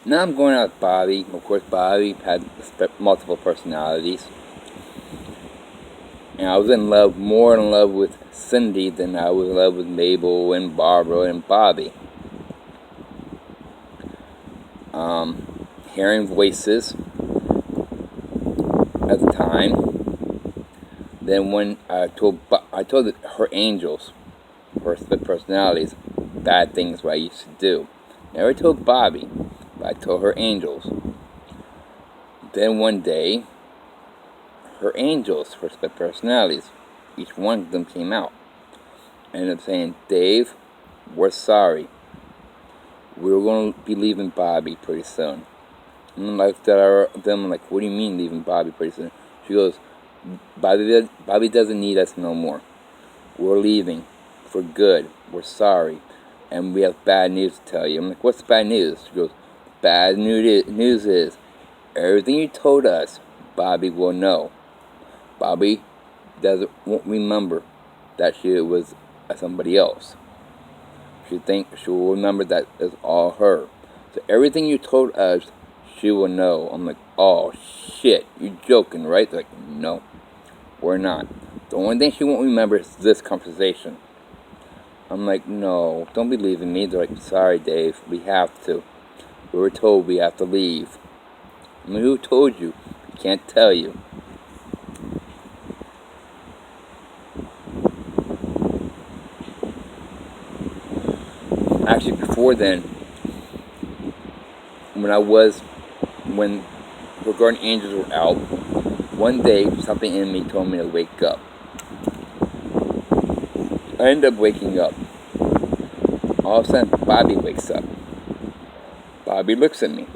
Now I'm going out with Bobby. Of course, Bobby had multiple personalities. And I was more in love with Cindy than I was in love with Mabel and Barbara and Bobby. Hearing voices at the time. Then when I told her angels, her split personalities, bad things what I used to do. Never told Bobby, but I told her angels. Then one day, her angels, her split personalities, each one of them came out. I ended up saying, Dave, we're sorry. We're going to be leaving Bobby pretty soon. And I looked at them like, what do you mean leaving Bobby pretty soon? She goes, Bobby doesn't need us no more. We're leaving for good. We're sorry. And we have bad news to tell you. I'm like, what's the bad news? She goes, bad news is everything you told us, Bobby will know. Bobby won't remember that she was somebody else. She'll remember that it's all her. So everything you told us, she will know. I'm like, oh shit, you joking, right? They're like, no, we're not. The only thing she won't remember is this conversation. I'm like, no, don't be leaving me. They're like, sorry, Dave, we have to. We were told we have to leave. I'm like, who told you? I can't tell you. Actually, before then, when her guardian angels were out, one day something in me told me to wake up. I end up waking up. All of a sudden, Bobby wakes up. Bobby looks at me.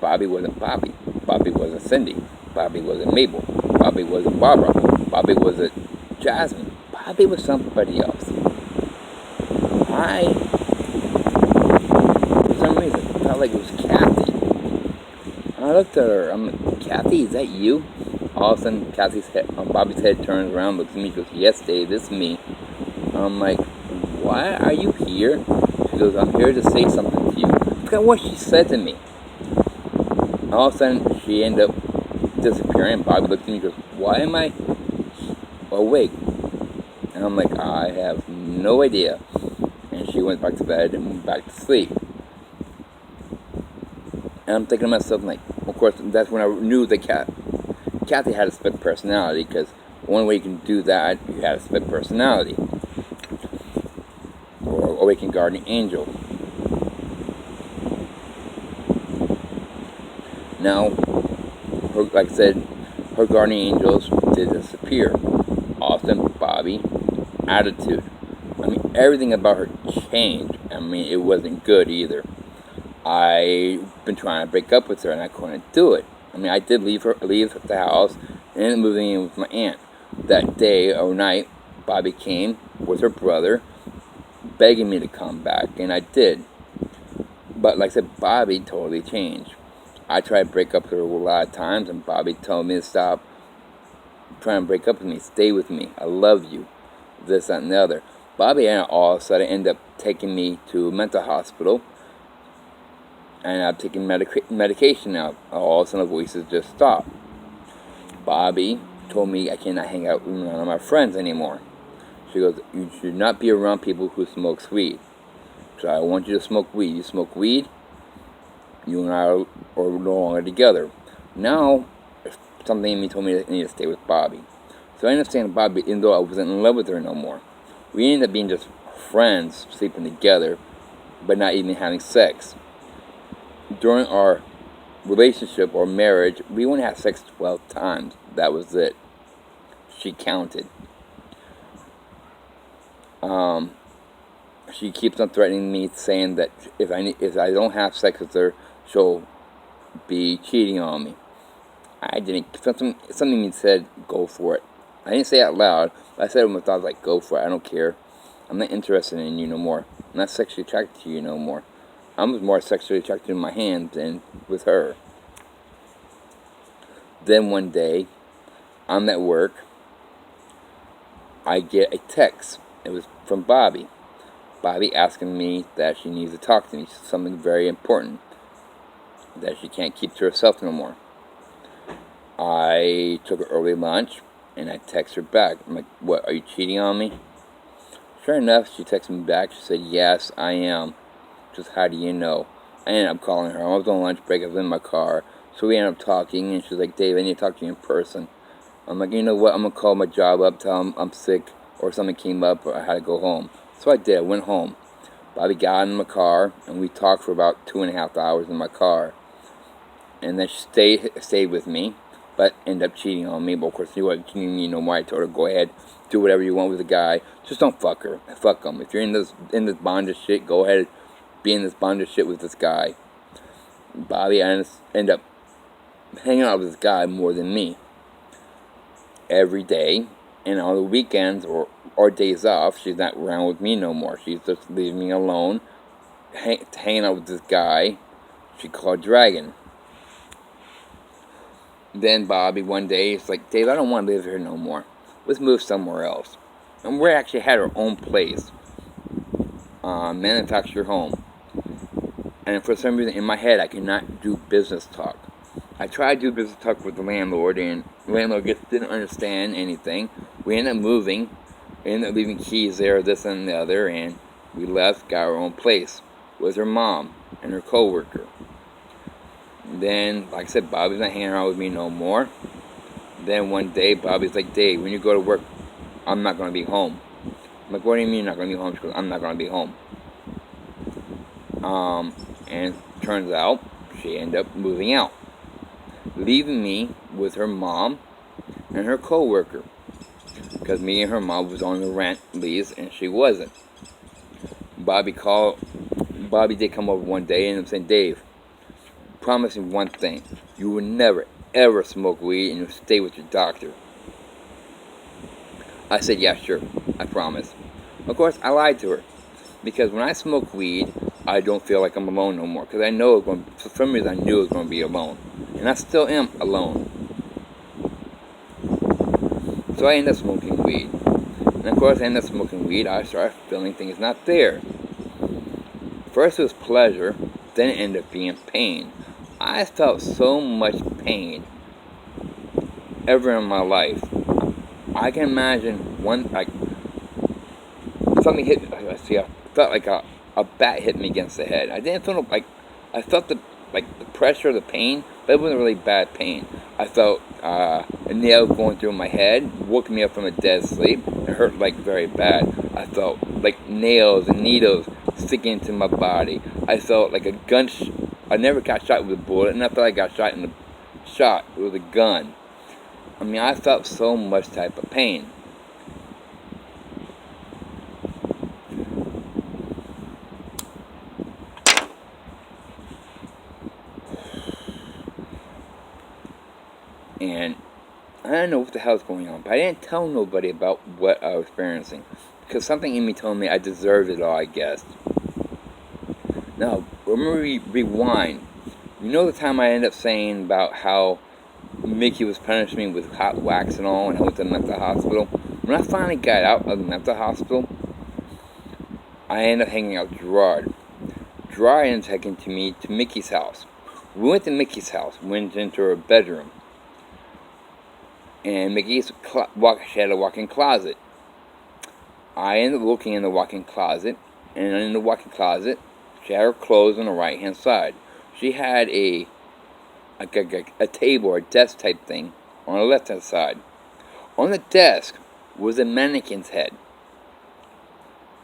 Bobby wasn't Bobby. Bobby wasn't Cindy. Bobby wasn't Mabel. Bobby wasn't Barbara. Bobby wasn't Jasmine. Bobby was somebody else. For some reason, felt like it was Kathy. I looked at her. I'm like, Kathy, is that you? All of a sudden, Bobby's head turns around, looks at me, goes, yes, Dave, this is me. I'm like, why are you here? She goes, I'm here to say something to you. I forgot what she said to me. All of a sudden, she ended up disappearing. Bobby looked at me and goes, why am I awake? And I'm like, I have no idea. And she went back to bed and went back to sleep. And I'm thinking to myself, like, of course, that's when I knew that Kathy had a split personality, because one way you can do that, you had a split personality. Or awakened guardian angel. Now, like I said, her guardian angels did disappear. Austin, Bobby, attitude. I mean, everything about her changed. I mean, it wasn't good either. I've been trying to break up with her, and I couldn't do it. I mean, I did leave the house, and ended up moving in with my aunt. That day or night, Bobby came with her brother, begging me to come back, and I did. But like I said, Bobby totally changed. I tried to break up with her a lot of times, and Bobby told me to stop trying to break up with me. Stay with me. I love you. This, that, and the other. Bobby all of a sudden ended up taking me to a mental hospital, and I'm taking medication now. All of a sudden, the voices just stopped. Bobby told me I cannot hang out with none of my friends anymore. She goes, you should not be around people who smoke weed. So I want you to smoke weed. You smoke weed, you and I are no longer together. Now, something in me told me I need to stay with Bobby. So I ended up staying with Bobby, even though I wasn't in love with her no more. We ended up being just friends, sleeping together, but not even having sex. During our relationship or marriage, we only had sex 12 times. That was it. She counted. She keeps on threatening me, saying that if I don't have sex with her, she'll be cheating on me. I didn't. Something said, go for it. I didn't say it out loud, but I said it with my thoughts, like, go for it. I don't care. I'm not interested in you no more. I'm not sexually attracted to you no more. I'm more sexually attracted to my hands than with her. Then one day, I'm at work. I get a text. It was from Bobby. Bobby asking me that she needs to talk to me, something very important. that she can't keep to herself no more. I took her early lunch, and I text her back. I'm like, what, are you cheating on me? Sure enough, she texted me back. She said, yes, I am. Just, how do you know? I ended up calling her. I was on lunch break. I was in my car. So we ended up talking, and she was like, Dave, I need to talk to you in person. I'm like, you know what? I'm going to call my job up, tell them I'm sick, or something came up, or I had to go home. So I did. I went home. Bobby got in my car, and we talked for about 2.5 hours in my car. And then she stayed with me, but ended up cheating on me. But of course, she wasn't cheating on me no more. I told her, go ahead, do whatever you want with the guy. Just don't fuck her. Fuck him. If you're in this bondage shit, go ahead, be in this bondage shit with this guy. Bobby ended up hanging out with this guy more than me. Every day, and on the weekends or days off, she's not around with me no more. She's just leaving me alone, hanging out with this guy she called Dragon. Then Bobby one day is like, Dave, I don't want to live here no more. Let's move somewhere else. And we actually had our own place, manufactured home. And for some reason in my head, I could not do business talk. I tried to do business talk with the landlord, and the landlord just didn't understand anything. We ended up moving. We ended up leaving keys there, this and the other, and we left, got our own place with her mom and her coworker. Then, like I said, Bobby's not hanging around with me no more. Then one day, Bobby's like, Dave, when you go to work, I'm not going to be home. I'm like, what do you mean you're not going to be home? She goes, I'm not going to be home. And turns out, she ended up moving out, leaving me with her mom and her coworker, because me and her mom was on the rent lease and she wasn't. Bobby did come over one day and I'm saying, Dave, promise me one thing. You will never, ever smoke weed and you'll stay with your doctor. I said, yeah, sure. I promise. Of course, I lied to her. Because when I smoke weed, I don't feel like I'm alone no more. Because I know for some reason I knew I was going to be alone. And I still am alone. So I ended up smoking weed. And of course, I ended up smoking weed. I started feeling things not there. First it was pleasure, then it ended up being pain. I felt so much pain ever in my life. I can imagine something hit me. I felt like a bat hit me against the head. I didn't feel I felt the pressure, the pain, but it wasn't really bad pain. I felt a nail going through my head, woke me up from a dead sleep. It hurt very bad. I felt like nails and needles sticking into my body. I felt like a gun. I never got shot with a bullet, and I felt like I got shot with a gun. I mean, I felt so much type of pain. And I don't know what the hell's going on, but I didn't tell nobody about what I was experiencing, because something in me told me I deserved it all, I guess. Now, remember, rewind. You know the time I ended up saying about how Mickey was punishing me with hot wax and all, and I went to the mental hospital? When I finally got out of the mental hospital, I ended up hanging out with Gerard. Gerard ended up taking me to Mickey's house. We went to Mickey's house, went into her bedroom. And Mickey's she had a walk-in closet. I ended up looking in the walk-in closet, and in the walk-in closet, she had her clothes on the right-hand side. She had a table or a desk type thing on the left-hand side. On the desk was a mannequin's head.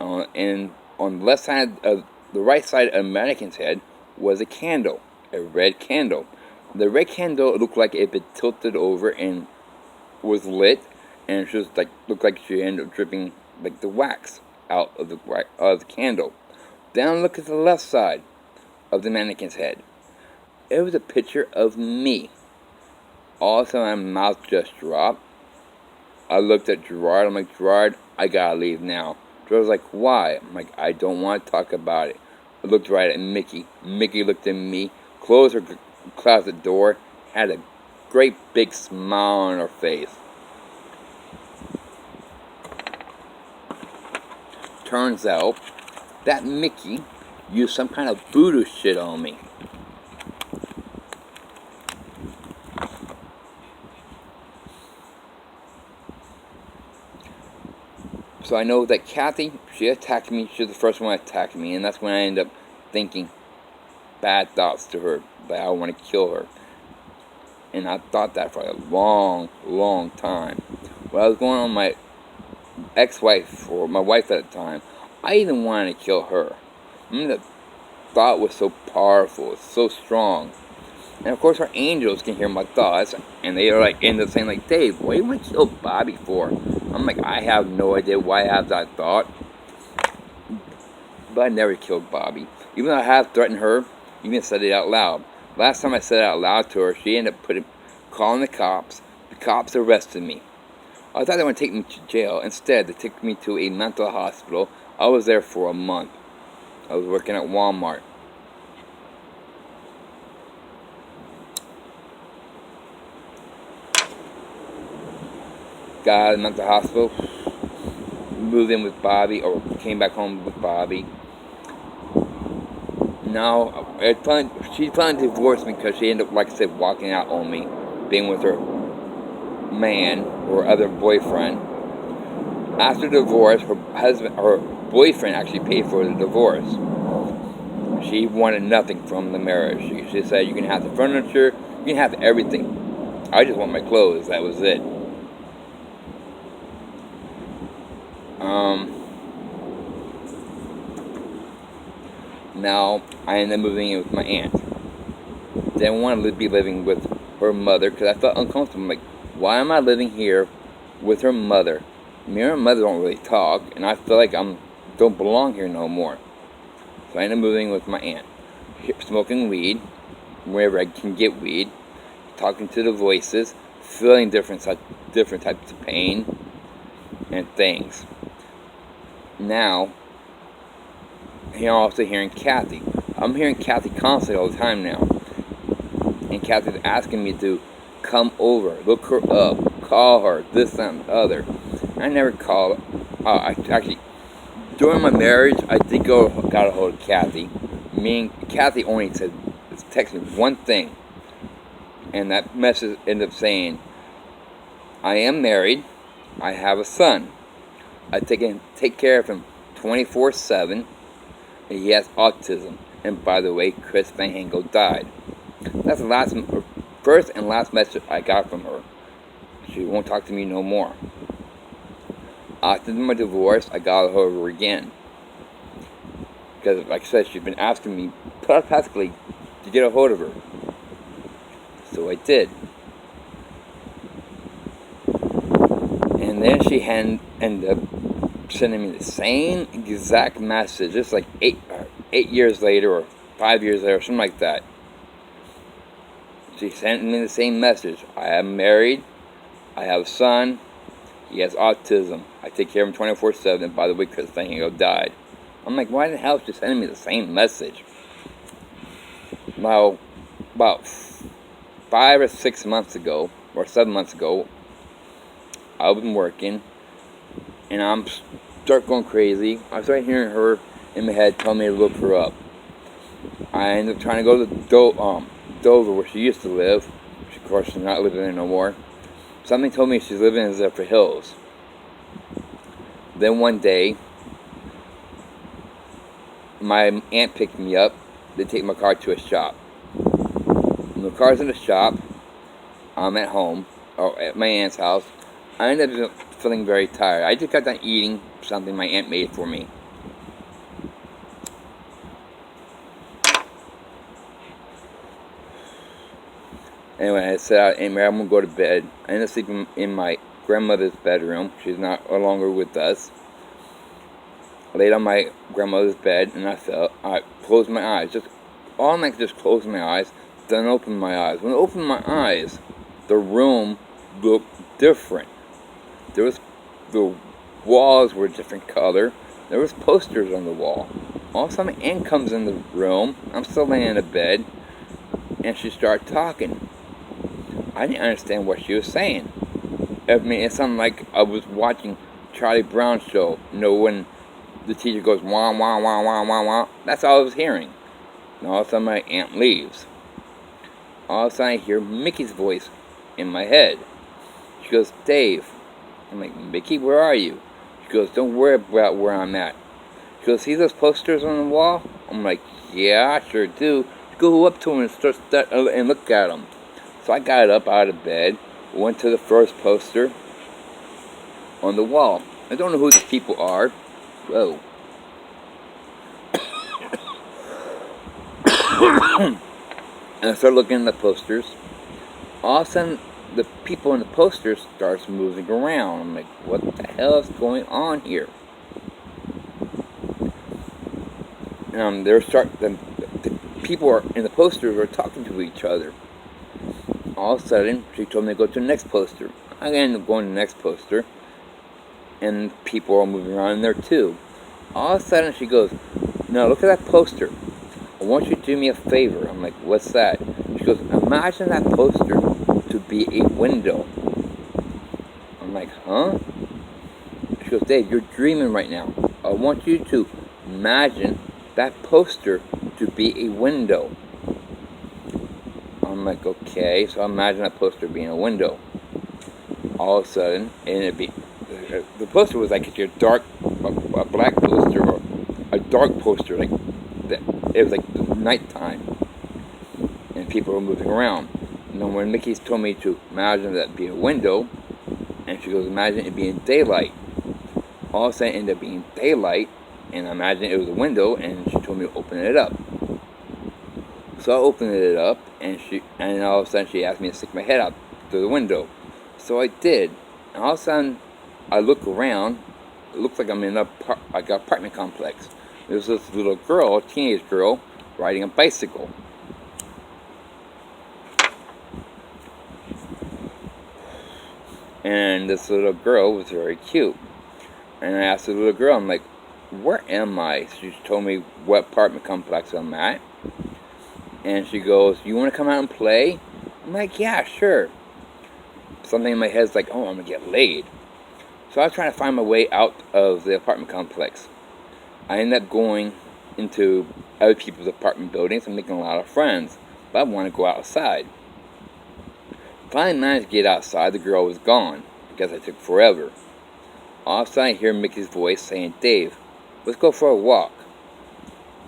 And on the right side of the mannequin's head was a candle, a red candle. The red candle looked like it had been tilted over and was lit, and she was looked like she ended up dripping the wax out of the candle. Then look at the left side of the mannequin's head. It was a picture of me. All of a sudden, my mouth just dropped. I looked at Gerard. I'm like, Gerard, I gotta leave now. Gerard was like, why? I'm like, I don't want to talk about it. I looked right at Mickey. Mickey looked at me, closed her closet door, had a great big smile on her face. Turns out that Mickey used some kind of voodoo shit on me. So I know that Kathy, she attacked me. She was the first one that attacked me, and that's when I ended up thinking bad thoughts to her, that I want to kill her. And I thought that for a long, long time. When I was going on my ex-wife, or my wife at the time, I even wanted to kill her. I mean, the thought was so powerful, so strong. And of course, our angels can hear my thoughts, and they are like end up saying like, "Dave, what do you want to kill Bobby for?" I'm like, I have no idea why I have that thought, but I never killed Bobby. Even though I have threatened her, even said it out loud. Last time I said it out loud to her, she ended up calling the cops. The cops arrested me. I thought they would take me to jail. Instead, they took me to a mental hospital. I was there for a month. I was working at Walmart. Got out of the mental hospital, moved in with Bobby, or came back home with Bobby. Now, she finally divorced me because she ended up, like I said, walking out on me, being with her man or other boyfriend. After divorce, her boyfriend actually paid for the divorce. She wanted nothing from the marriage. She said, "You can have the furniture, you can have everything. I just want my clothes." That was it. Now I ended up moving in with my aunt. Didn't want to be living with her mother because I felt uncomfortable. I'm like, why am I living here with her mother? Me and her mother don't really talk, and I feel like I don't belong here no more. So I ended up moving with my aunt, smoking weed wherever I can get weed, talking to the voices, feeling different types of pain and things. Now, I'm also hearing Kathy. I'm hearing Kathy constantly all the time now. And Kathy's asking me to come over, look her up, call her, this, that, and the other. I never called. Actually, during my marriage, I did got a hold of Kathy. Me and Kathy only texted me one thing. And that message ended up saying, "I am married. I have a son. I take care of him 24/7. He has autism. And by the way, Chris Van Hengel died." That's the first and last message I got from her. She won't talk to me no more. After my divorce, I got her over again. Because, like I said, she's been asking me practically to get a hold of her. So I did. And then she ended up sending me the same exact message, just like 8 years later or 5 years later, something like that. She sent me the same message. "I am married. I have a son. He has autism. I take care of him 24/7. And by the way, Chris Van Hengel died." I'm like, why the hell is she sending me the same message? Now, about 5 or 6 months ago, or 7 months ago, I've been working, and I'm start going crazy. I started hearing her in my head tell me to look her up. I ended up trying to go to Dover, where she used to live. Of course, she's not living there no more. Something told me she's living in Zephyr Hills. Then one day, my aunt picked me up. They take my car to a shop. When the car's in the shop, I'm at home, or at my aunt's house. I ended up feeling very tired. I just got done eating something my aunt made for me. Anyway, I said, "Hey, Mary, I'm going to go to bed." I ended up sleeping in my grandmother's bedroom. She's no longer with us. I laid on my grandmother's bed, and I closed my eyes. All night, just closed my eyes, then opened my eyes. When I opened my eyes, the room looked different. The walls were a different color. There was posters on the wall. All of a sudden, my aunt comes in the room. I'm still laying in the bed, and she started talking. I didn't understand what she was saying. I mean, it sounded like I was watching Charlie Brown show. You know, when the teacher goes, "Wah, wah, wah, wah, wah, wah." That's all I was hearing. And all of a sudden, my aunt leaves. All of a sudden, I hear Mickey's voice in my head. She goes, "Dave." I'm like, "Mickey, where are you?" She goes, don't worry about where I'm at. She goes, see those posters on the wall? I'm like, yeah, I sure do. Go up to them and and look at them. So I got up out of bed, went to the first poster on the wall. I don't know who these people are. Whoa. And I started looking at the posters. All of a sudden, the people in the posters starts moving around. I'm like, what the hell is going on here? The people in the posters are talking to each other. All of a sudden, she told me to go to the next poster. I ended up going to the next poster, and people are moving around in there too. All of a sudden, she goes, no, look at that poster. I want you to do me a favor. I'm like, what's that? She goes, imagine that poster to be a window. I'm like, huh? She goes, Dave, you're dreaming right now. I want you to imagine that poster to be a window. I'm like, okay. So I imagine that poster being a window. All of a sudden, and the poster was like a black poster or a dark poster, like that. It was like nighttime, and people were moving around. And then when Mickey told me to imagine that being a window, and she goes, imagine it being daylight. All of a sudden, it ended up being daylight, and I imagined it was a window, and she told me to open it up. So I opened it up, and all of a sudden she asked me to stick my head out through the window. So I did, and all of a sudden I look around. It looks like I'm in an apartment complex. There's this little girl, a teenage girl, riding a bicycle. And this little girl was very cute. And I asked the little girl, I'm like, where am I? She told me what apartment complex I'm at. And she goes, you want to come out and play? I'm like, yeah, sure. Something in my head's like, oh, I'm going to get laid. So I was trying to find my way out of the apartment complex. I ended up going into other people's apartment buildings and making a lot of friends. But I want to go outside. Finally managed to get outside. The girl was gone. I guess I took forever. All of a sudden I hear Mickey's voice saying, Dave, let's go for a walk.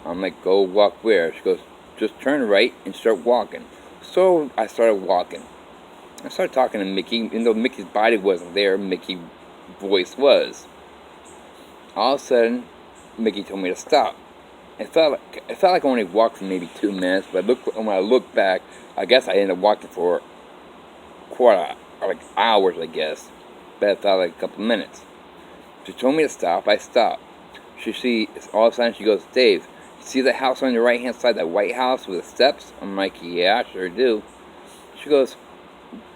I'm like, go walk where? She goes, just turn right and start walking. So I started walking. I started talking to Mickey. Even though Mickey's body wasn't there, Mickey's voice was. All of a sudden, Mickey told me to stop. It felt like I only walked for maybe 2 minutes, but when I look back, I guess I ended up walking for like hours, I guess. But it felt like a couple minutes. She told me to stop. I stopped. All of a sudden she goes, Dave, you see the house on your right hand side, that white house with the steps? I'm like, yeah, I sure do. She goes,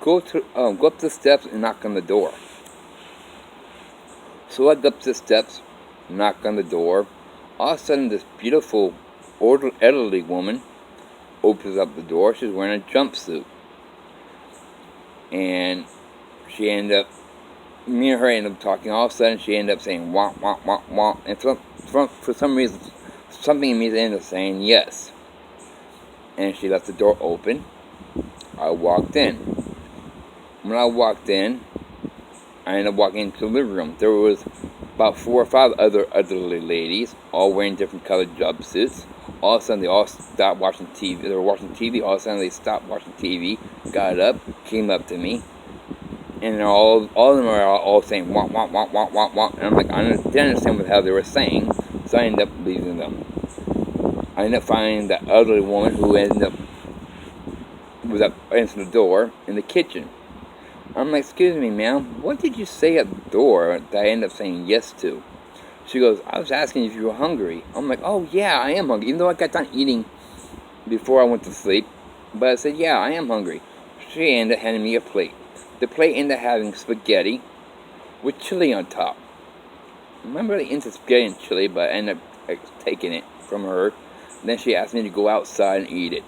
go up the steps and knock on the door. So I go up the steps, knock on the door. All of a sudden, this beautiful elderly woman opens up the door. She's wearing a jumpsuit, and me and her ended up talking. All of a sudden, she ended up saying wah wah wah wah, and for some reason, something in me ended up saying yes. And she left the door open. I walked in. When I walked in, I ended up walking into the living room. There was about 4 or 5 other elderly ladies, all wearing different colored jumpsuits. All of a sudden, they all stopped watching TV. They were watching TV. All of a sudden, they stopped watching TV, got up, came up to me, and all of them are all saying wah wah wah wah wah wah. And I'm like, I didn't understand what the hell they were saying, so I ended up leaving them. I ended up finding that elderly woman who was answering the door in the kitchen. I'm like, excuse me, ma'am, what did you say at the door that I ended up saying yes to? She goes, I was asking if you were hungry. I'm like, oh yeah, I am hungry, even though I got done eating before I went to sleep. But I said, yeah, I am hungry. She ended up handing me a plate. The plate ended up having spaghetti with chili on top. I'm not really into spaghetti and chili, but I ended up taking it from her. And then she asked me to go outside and eat it.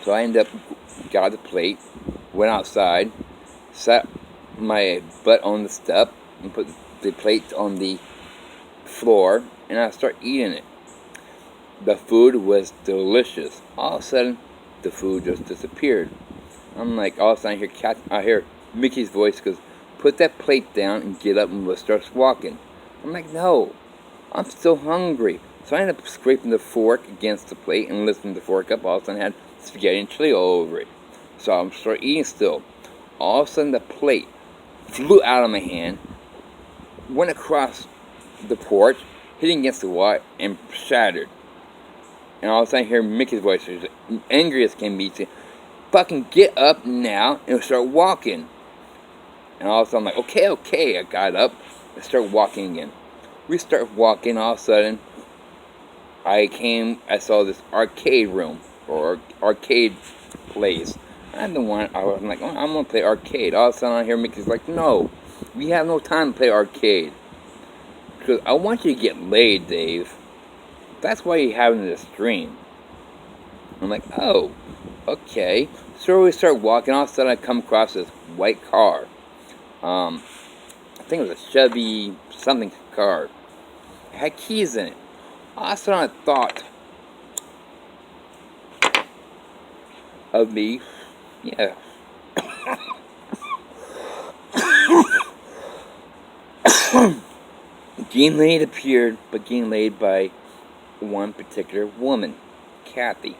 So I ended up got the plate, went outside, sat my butt on the step, and put the plate on the floor, and I started eating it. The food was delicious. All of a sudden, the food just disappeared. I'm like, all of a sudden I hear Mickey's voice goes, put that plate down and get up and let's start walking. I'm like, no, I'm still hungry. So I ended up scraping the fork against the plate and lifting the fork up. All of a sudden I had spaghetti and chili all over it. So I'm starting eating still. All of a sudden the plate flew out of my hand, went across the porch, hitting against the wall, and shattered. And all of a sudden I hear Mickey's voice, she's angry as can be, saying, fucking get up now and start walking. And all of a sudden I'm like, okay. I got up and started walking again. We start walking, all of a sudden I saw this arcade room, or arcade place. I'm like, oh, I'm going to play arcade. All of a sudden I hear Mickey's like, no, we have no time to play arcade. Because I want you to get laid, Dave. That's why you're having this dream. I'm like, oh, okay. So we start walking. All of a sudden I come across this white car. I think it was a Chevy something car. It had keys in it. All of a sudden I thought of me, yeah. Getting laid appeared, but getting laid by one particular woman, Kathy.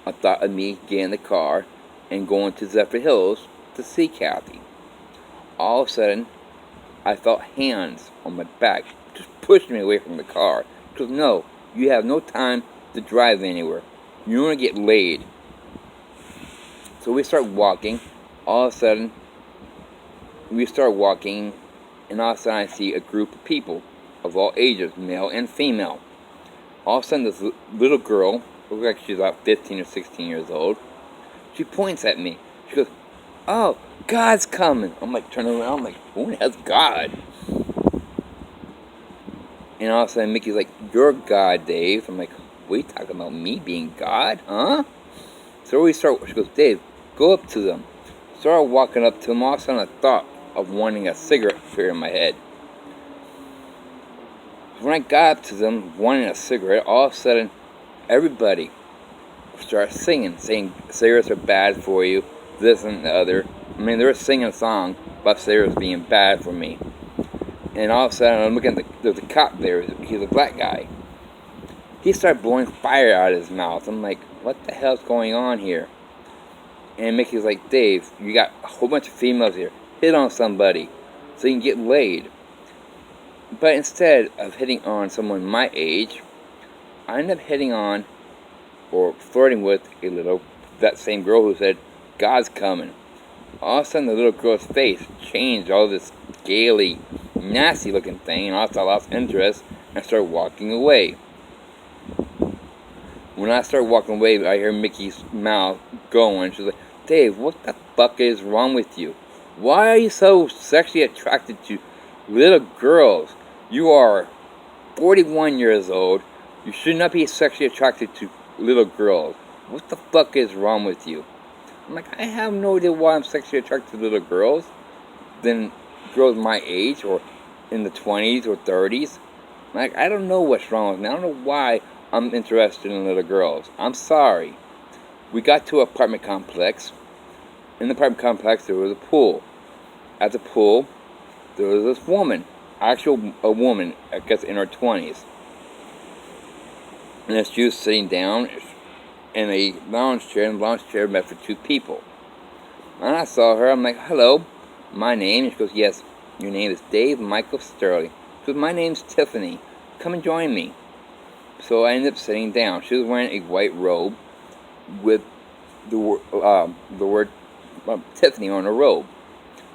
I thought of me getting in the car and going to Zephyr Hills to see Kathy. All of a sudden, I felt hands on my back, just pushed me away from the car. Because no, you have no time to drive anywhere. You want to get laid. So we start walking. All of a sudden, we start walking, and all of a sudden I see a group of people of all ages, male and female. All of a sudden, this little girl, looks like she's about 15 or 16 years old, she points at me. She goes, oh, God's coming. I'm like, turning around, I'm like, who the hell's God? And all of a sudden, Mickey's like, you're God, Dave. I'm like, what are you talking about, me being God, huh? So she goes, Dave, go up to them. Started walking up to them. All of a sudden, a thought of wanting a cigarette appeared in my head. When I got up to them, wanting a cigarette, all of a sudden, everybody started singing, saying cigarettes are bad for you, this and the other. I mean, they were singing a song about cigarettes being bad for me. And all of a sudden, I'm looking at there's a cop there. He's a black guy. He started blowing fire out of his mouth. I'm like, what the hell's going on here? And Mickey's like, Dave, you got a whole bunch of females here. Hit on somebody so you can get laid. But instead of hitting on someone my age, I ended up hitting on or flirting with that same girl who said, God's coming. All of a sudden, the little girl's face changed, all this scaly, nasty looking thing, and all of a sudden I lost interest and started walking away. When I started walking away, I hear Mickey's mouth going. She's like, Dave, what the fuck is wrong with you? Why are you so sexually attracted to little girls? You are 41 years old. You should not be sexually attracted to little girls. What the fuck is wrong with you? I'm like, I have no idea why I'm sexually attracted to little girls than girls my age or in the 20s or 30s. Like, I don't know what's wrong with me. I don't know why I'm interested in little girls. I'm sorry. We got to an apartment complex. In the apartment complex, there was a pool. At the pool, there was this woman. A woman, I guess in her 20s. And she was sitting down in a lounge chair, and the lounge chair meant for two people. And I saw her, I'm like, hello, my name. And she goes, yes, your name is Dave Michael Sterling. She goes, my name's Tiffany. Come and join me. So I ended up sitting down. She was wearing a white robe with the word Tiffany on her robe.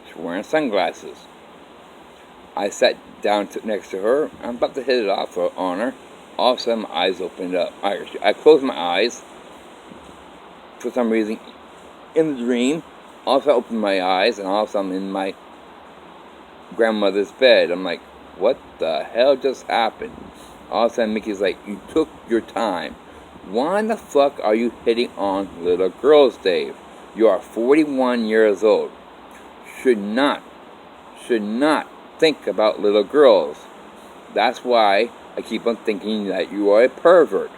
She was wearing sunglasses. I sat down next to her. I'm about to hit it off on her. All of a sudden, my eyes opened up. I closed my eyes. For some reason, in the dream, all of a sudden I opened my eyes, and all of a sudden I'm in my grandmother's bed. I'm like, what the hell just happened? All of a sudden, Mickey's like, you took your time. Why in the fuck are you hitting on little girls, Dave? You are 41 years old. Should not think about little girls. That's why I keep on thinking that you are a pervert.